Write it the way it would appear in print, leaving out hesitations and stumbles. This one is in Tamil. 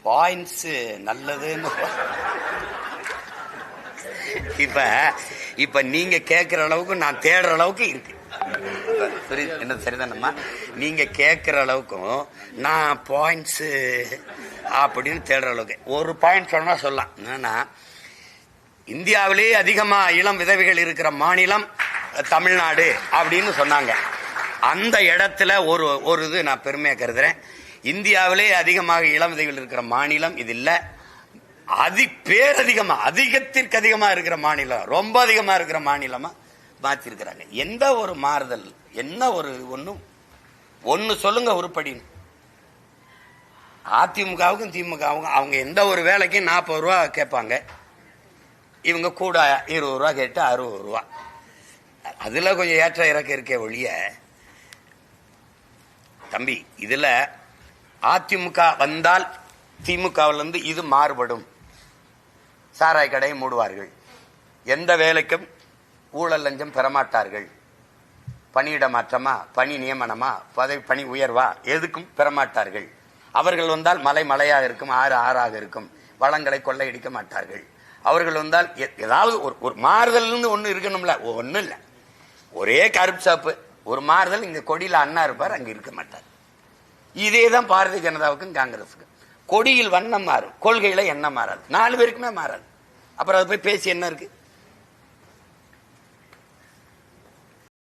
பாயிண்ட்ஸ் நல்லதுன்னு இப்ப நீங்க கேட்கிற அளவுக்கு நான் தேடுற அளவுக்கு இருக்கு. என்ன சரிதானம்மா? நீங்க கேட்கிற அளவுக்கும் நான் பாயிண்ட்ஸ் அப்படின்னு தேடுற அளவுக்கு ஒரு பாயிண்ட் சொன்னா சொல்லலாம். என்னன்னா, இந்தியாவிலேயே அதிகமா இளம் விதவைகள் இருக்கிற மாநிலம் தமிழ்நாடு அப்படின்னு சொன்னாங்க. அந்த இடத்துல ஒரு இது நான் பெருமையா கருதுறேன். இந்தியாவிலே அதிகமாக இளம் விதவைகள் இருக்கிற மாநிலம் இது இல்ல. பேரதிகமா அதிகத்திற்கு அதிகமா இருக்கிற மாநிலம், ரொம்ப அதிகமா இருக்கிற மாநிலமா மாத்திருக்கிறாங்க. எந்த ஒரு மாறுதல், என்ன ஒரு ஒன்னு சொல்லுங்க உருப்படி. அதிமுகவுக்கும் திமுகவுக்கும் அவங்க எந்த ஒரு வேலைக்கும் 40 ரூபா கேட்பாங்க, இவங்க கூட 20 ரூபா கேட்டு 60 ரூபா. அதுல கொஞ்சம் ஏற்ற இறக்க இருக்கே ஒழிய தம்பி, இதுல அதிமுக வந்தால் திமுகவிலிருந்து இது மாறுபடும். சாராய கடையை மூடுவார்கள், எந்த வேலைக்கும் ஊழல் லஞ்சம் பெறமாட்டார்கள், பணியிட மாற்றமா, பணி நியமனமா, பணி உயர்வா, எதுக்கும் பெறமாட்டார்கள். அவர்கள் வந்தால் மலையாக இருக்கும், ஆறாக இருக்கும், வளங்களை கொள்ளையடிக்க மாட்டார்கள். அவர்கள் வந்தால் ஏதாவது ஒரு மாறுதல் ஒண்ணு இருக்கணும்ல. ஒன்னும் இல்ல, ஒரே கருப்பு சாப்பு. ஒரு மாறுதல், இங்க கொடியில அண்ணா இருப்பார், அங்க இருக்க மாட்டார். இதேதான் பாரதிய ஜனதாவுக்கும் காங்கிரஸுக்கும். கொடியில் வண்ணம் மாறும், கொள்கையில எண்ணம் மாறாது, 4 பேருக்குமே மாறாது. அப்புறம் அதை போய் பேசி என்ன இருக்கு?